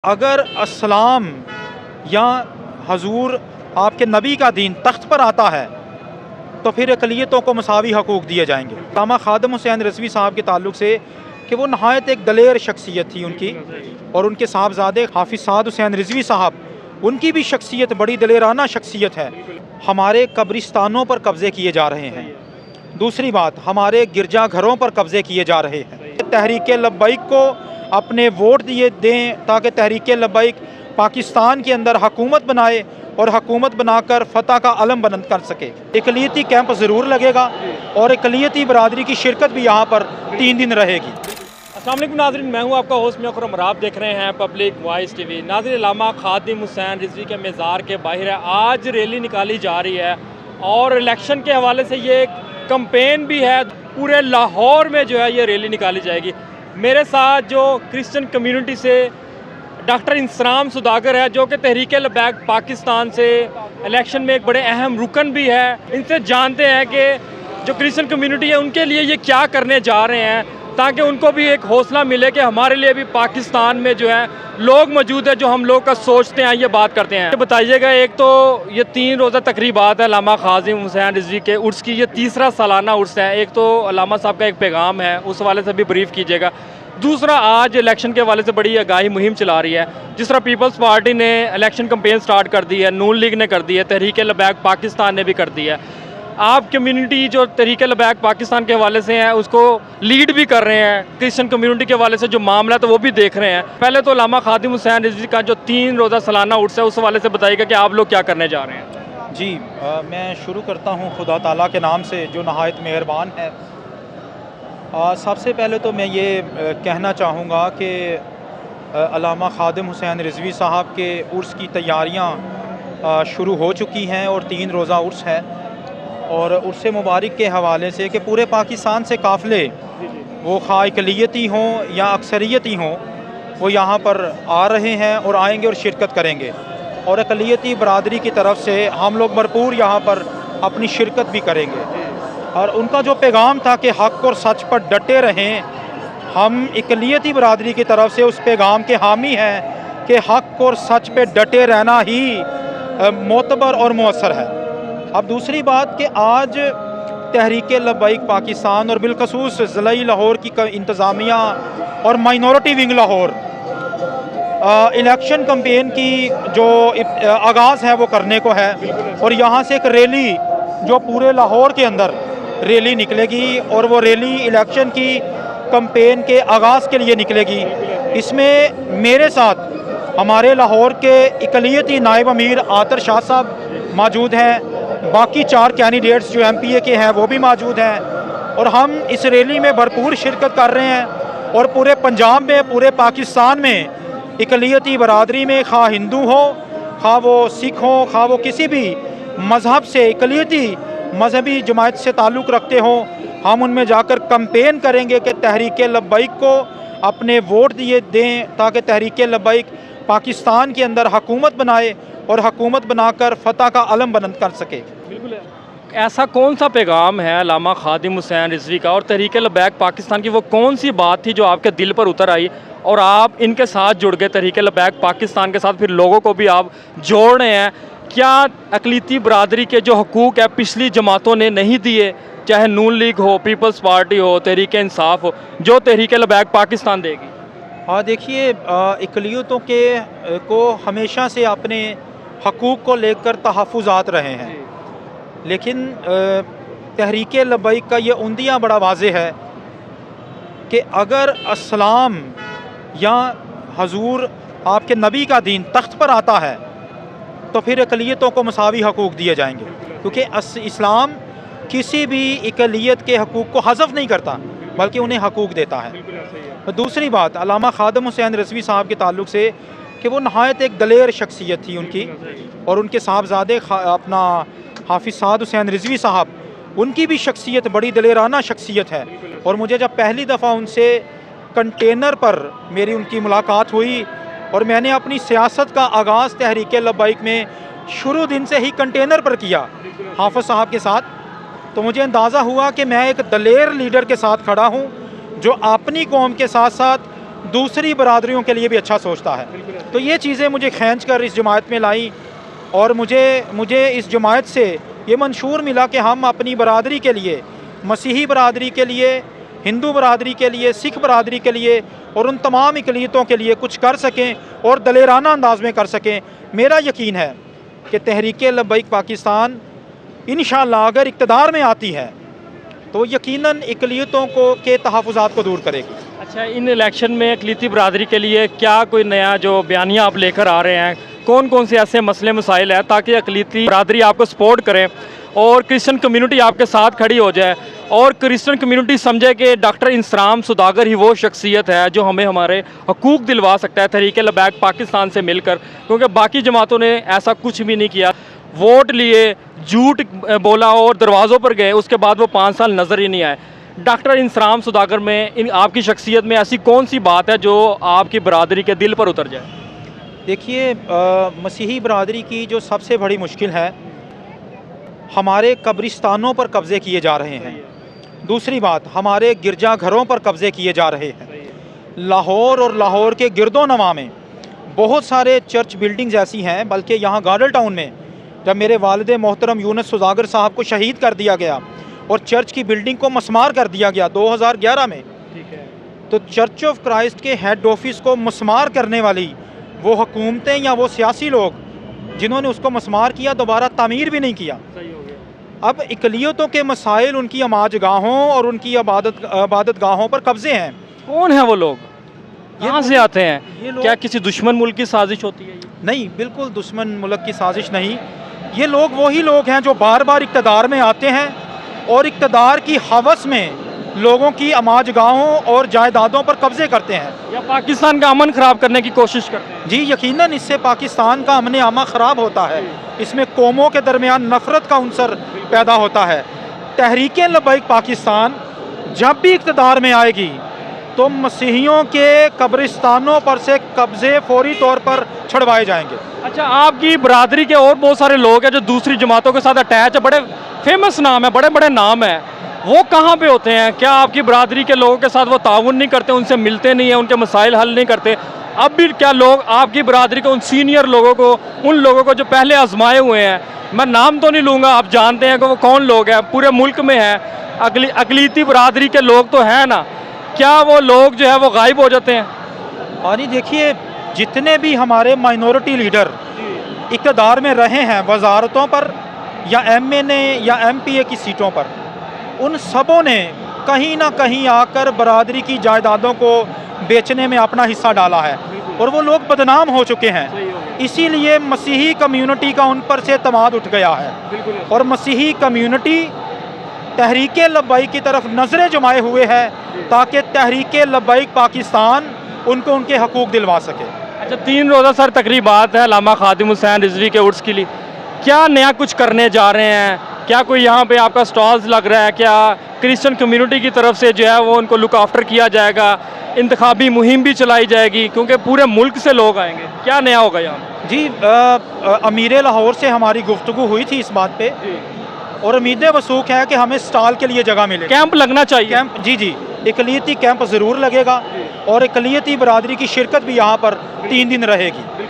अगर अस्सलाम या हजूर आपके नबी का दीन तख्त पर आता है तो फिर अक़लियतों को मसावी हकूक़ दिए जाएंगे। अल्लामा ख़ादिम हुसैन रिज़वी साहब के ताल्लुक़ से कि वो नहायत एक दलेर शख्सियत थी उनकी, और उनके साहबजादे हाफिज़ साद हुसैन रिज़वी साहब, उनकी भी शख्सियत बड़ी दलेराना शख्सियत है। हमारे कब्रिस्तानों पर कब्ज़े किए जा रहे हैं। दूसरी बात, हमारे गिरजाघरों पर कब्ज़े किए जा रहे हैं। तहरीक लब्बैक को अपने वोट दिए दें ताकि तहरीक लब्बैक पाकिस्तान के अंदर हुकूमत बनाए और हुकूमत बनाकर फ़तह का अलम बुलंद कर सके। इकलियती कैंप ज़रूर लगेगा और इकलियती बरादरी की शिरकत भी यहाँ पर 3 दिन रहेगी। अस्सलाम वालेकुम नाज़रीन, मैं हूँ आपका होस्ट मुकर्रम और आप देख रहे हैं पब्लिक वॉइस टीवी। नाज़रीन, अल्लामा ख़ादिम हुसैन रिज़वी के मज़ार के बाहर है आज रैली निकाली जा रही है और इलेक्शन के हवाले से ये एक कैंपेन भी है। पूरे लाहौर में जो है ये रैली निकाली जाएगी। मेरे साथ जो क्रिश्चियन कम्युनिटी से डॉक्टर इंसराम सुदागर है, जो कि तहरीक लब्बैक पाकिस्तान से इलेक्शन में एक बड़े अहम रुकन भी है। इनसे जानते हैं कि जो क्रिश्चियन कम्युनिटी है उनके लिए ये क्या करने जा रहे हैं, ताकि उनको भी एक हौसला मिले कि हमारे लिए भी पाकिस्तान में जो है लोग मौजूद है जो हम लोग का सोचते हैं, ये बात करते हैं। बताइएगा, एक तो ये 3 रोज़ा तकरीबात है अल्लामा ख़ादिम हुसैन रिज़वी के उर्स की, ये तीसरा सालाना उर्स है। एक तो अल्लामा साहब का एक पैगाम है, उस हवाले से भी ब्रीफ कीजिएगा। दूसरा, आज इलेक्शन के हवाले से बड़ी आगाही मुहिम चला रही है। जिस तरह पीपल्स पार्टी ने इलेक्शन कैंपेन स्टार्ट कर दी है, नून लीग ने कर दी है, तहरीक लब्बैक पाकिस्तान ने भी कर दी है। आप कम्युनिटी जो तहरीक लब्बैक पाकिस्तान के हवाले से हैं उसको लीड भी कर रहे हैं, क्रिश्चियन कम्युनिटी के हवाले से जो मामला है तो वो भी देख रहे हैं। पहले तो अल्लामा ख़ादिम हुसैन रिज़वी का जो 3 रोज़ा सालाना उर्स है उस हवाले से बताइएगा कि आप लोग क्या करने जा रहे हैं। जी, मैं शुरू करता हूँ खुदा ताला के नाम से जो नहायत मेहरबान है। सबसे पहले तो मैं ये कहना चाहूँगा कि अल्लामा ख़ादिम हुसैन रिज़वी साहब के उर्स की तैयारियाँ शुरू हो चुकी हैं और 3 रोज़ा उर्स है, और उर्स मुबारक के हवाले से कि पूरे पाकिस्तान से काफ़िले, वो खा इक़लियती हों या अक्सरियती हों, वो यहाँ पर आ रहे हैं और आएंगे और शिरकत करेंगे। और इक़लियती बरादरी की तरफ से हम लोग भरपूर यहाँ पर अपनी शिरकत भी करेंगे। और उनका जो पैगाम था कि हक़ और सच पर डटे रहें, हम इक़लियती बरादरी की तरफ से उस पैगाम के हामी हैं कि हक़ और सच पे डटे रहना ही मोतबर और मुअस्सर है। अब दूसरी बात कि आज तहरीक लब्बैक पाकिस्तान और बिलखसूस ज़िला लाहौर की इंतज़ामिया और minority wing Lahore election campaign की जो आगाज़ है वो करने को है, और यहाँ से एक रैली जो पूरे लाहौर के अंदर रैली निकलेगी और वो रैली इलेक्शन की कैंपेन के आगाज़ के लिए निकलेगी। इसमें मेरे साथ हमारे लाहौर के इक़लियती नायब अमीर आतर शाह साहब मौजूद हैं, बाकी 4 कैंडिडेट्स जो MPA के हैं वो भी मौजूद हैं, और हम इस रैली में भरपूर शिरकत कर रहे हैं। और पूरे पंजाब में, पूरे पाकिस्तान में इक़लियती बरादरी में, खा हिंदू हो, खा वो सिख हो, खा वो किसी भी मज़हब से, इक़लियती मजहबी जमात से ताल्लुक़ रखते हों, हम उनमें जाकर कैंपेन करेंगे कि तहरीक लब्बैक को अपने वोट दिए दें ताकि तहरीक लब्बैक पाकिस्तान के अंदर हुकूमत बनाए और हुकूमत बनाकर फ़तह का अलम बुलंद कर सके। बिल्कुल, ऐसा कौन सा पैगाम है अल्लामा ख़ादिम हुसैन रिज़वी का और तहरीक लब्बैक पाकिस्तान की, वो कौन सी बात थी जो आपके दिल पर उतर आई और आप इनके साथ जुड़ गए, तहरीक लब्बैक पाकिस्तान के साथ, फिर लोगों को भी आप जोड़ रहे हैं? क्या अक़लियती बरादरी के जो हकूक़ है पिछली जमातों ने नहीं दिए, चाहे नून लीग हो, पीपल्स पार्टी हो, तहरीक इंसाफ हो, जो तहरीक लब्बैक पाकिस्तान देगी? हाँ, देखिए, इक़लियतों के को हमेशा से अपने हकूक़ को लेकर तहफ़्फ़ुज़ात रहे हैं, लेकिन तहरीक लब्बैक का ये उंदिया बड़ा वाज़ेह है कि अगर अस्सलाम या हजूर आपके नबी का दीन तख्त पर आता है तो फिर इक़लियतों को मसावी हकूक़ दिए जाएंगे, क्योंकि इस्लाम किसी भी इक़लियत के हकूक़ को हज़फ नहीं करता बल्कि उन्हें हकूक़ देता है। दूसरी बात, अल्लामा ख़ादिम हुसैन रिज़वी साहब के ताल्लुक़ से कि वो नहायत एक दलेर शख्सियत थी उनकी, और उनके साहबजादे अपना हाफिज़ साद हुसैन रिज़वी साहब, उनकी भी शख्सियत बड़ी दलेराना शख्सियत है। और मुझे जब पहली दफ़ा उनसे कंटेनर पर मेरी उनकी मुलाकात हुई और मैंने अपनी सियासत का आगाज़ तहरीक लब्बैक में शुरू दिन से ही कंटेनर पर किया हाफिज़ साहब के साथ, तो मुझे अंदाज़ा हुआ कि मैं एक दलेर लीडर के साथ खड़ा हूँ जो अपनी कौम के साथ साथ दूसरी बरादरियों के लिए भी अच्छा सोचता है। तो ये चीज़ें मुझे खींच कर इस जमात में लाई और मुझे इस जमात से ये मंशूर मिला कि हम अपनी बरादरी के लिए, मसीही बरादरी के लिए, हिंदू बरादरी के लिए, सिख बरादरी के लिए और उन तमाम इकलीतों के लिए कुछ कर सकें और दलेराना अंदाज में कर सकें। मेरा यकीन है कि तहरीक लब्बैक पाकिस्तान इंशाअल्लाह अगर इक़्तिदार में आती है तो यकीनन इकलीतों को के तहफ़्फ़ुज़ात को दूर करेगी। अच्छा, इन इलेक्शन में अक़लीती बरादरी के लिए क्या कोई नया जो बयानिया आप लेकर आ रहे हैं, कौन कौन से ऐसे मसले मसाइल हैं ताकि अक़लीती बरादरी आपको सपोर्ट करें और क्रिश्चियन कम्युनिटी आपके साथ खड़ी हो जाए और क्रिश्चियन कम्युनिटी समझे कि डॉक्टर इंसराम सौदागर ही वो शख्सियत है जो हमें हमारे हकूक़ दिलवा सकता है तहरीक लब्बैक पाकिस्तान से मिलकर, क्योंकि बाकी जमातों ने ऐसा कुछ भी नहीं किया। वोट लिए, झूठ बोला और दरवाज़ों पर गए, उसके बाद वो 5 साल नज़र ही नहीं आए। डॉक्टर इंसराम सौदागर में इन आपकी शख्सियत में ऐसी कौन सी बात है जो आपकी बरादरी के दिल पर उतर जाए? देखिए, मसीही बरादरी की जो सबसे बड़ी मुश्किल है, हमारे कब्रिस्तानों पर कब्ज़े किए जा रहे हैं। दूसरी बात, हमारे गिरजाघरों पर कब्ज़े किए जा रहे हैं। लाहौर और लाहौर के गिरदो नवा में बहुत सारे चर्च बिल्डिंग्स ऐसी हैं, बल्कि यहाँ गार्डल टाउन में जब मेरे वालिद मोहतरम यूनुस सौदागर साहब को शहीद कर दिया गया और चर्च की बिल्डिंग को मस्मार कर दिया गया 2011 में, तो चर्च ऑफ क्राइस्ट के हेड ऑफिस को मस्मार करने वाली वो हुकूमतें या वो सियासी लोग जिन्होंने उसको मस्मार किया दोबारा तामीर भी नहीं किया। अब इकलीतों के मसाइल उनकी अमाजगाहों और उनकी इबादत गाहों पर कब्ज़े हैं। कौन है वो लोग, कहाँ से आते हैं? ये लोग क्या किसी दुश्मन मुल्क की साजिश होती है ये? नहीं, बिल्कुल दुश्मन मुल्क की साजिश नहीं। ये लोग वही लोग हैं जो बार बार इक़्तिदार में आते हैं और इक़्तिदार की हवस में लोगों की अमाजगाहों और जायदादों पर कब्ज़े करते हैं या पाकिस्तान का अमन ख़राब करने की कोशिश करते हैं। जी, यकीनन इससे पाकिस्तान का अमन आमा ख़राब होता है। इसमें कौमों के दरमियान नफ़रत का उनसर पैदा होता है। तहरीक लब्बैक पाकिस्तान जब भी इक़्तिदार में आएगी तो मसीहियों के कब्रिस्तानों पर से कब्ज़े फौरी तौर पर छुड़वाए जाएंगे। अच्छा, आपकी बरादरी के और बहुत सारे लोग हैं जो दूसरी जमातों के साथ अटैच है, बड़े फेमस नाम है, बड़े बड़े नाम हैं, वो कहाँ पे होते हैं? क्या आपकी बरादरी के लोगों के साथ वो ताउन नहीं करते, उनसे मिलते नहीं हैं, उनके मसाइल हल नहीं करते? अब भी क्या लोग आपकी बरादरी के उन सीनियर लोगों को, उन लोगों को जो पहले आजमाए हुए हैं, मैं नाम तो नहीं लूँगा, आप जानते हैं कि वो कौन लोग हैं, पूरे मुल्क में हैं, अक़लीती बरादरी के लोग तो हैं ना, क्या वो लोग जो है वो गायब हो जाते हैं? और देखिए, जितने भी हमारे माइनॉरिटी लीडर इक़्तिदार में रहे हैं वजारतों पर या MNA या MPA की सीटों पर, उन सबों ने कहीं ना कहीं आकर बरादरी की जायदादों को बेचने में अपना हिस्सा डाला है और वो लोग बदनाम हो चुके हैं। इसीलिए मसीही कम्युनिटी का उन पर से तमाद उठ गया है और मसीही कम्युनिटी तहरीक लब्बैक की तरफ नज़रें जमाए हुए है ताकि तहरीक लब्बैक पाकिस्तान उनको उनके हकूक़ दिलवा सके। अच्छा, 3 रोज़ा सर तकरीबात है अल्लामा खादिम हुसैन रिजवी के उर्स के लिए, क्या नया कुछ करने जा रहे हैं? क्या कोई यहाँ पे आपका स्टॉल्स लग रहा है? क्या क्रिश्चियन कम्युनिटी की तरफ से जो है वो उनको लुक आफ्टर किया जाएगा? इंतखाबी मुहिम भी चलाई जाएगी क्योंकि पूरे मुल्क से लोग आएंगे, क्या नया होगा यहाँ? जी, अमीर लाहौर से हमारी गुफ्तगू हुई थी इस बात पे और उम्मीद वसूख है कि हमें स्टॉल के लिए जगह मिले। कैंप लगना चाहिए। कैंप, जी, इकलीती कैंप ज़रूर लगेगा और इकलीती बरादरी की शिरकत भी यहाँ पर 3 दिन रहेगी।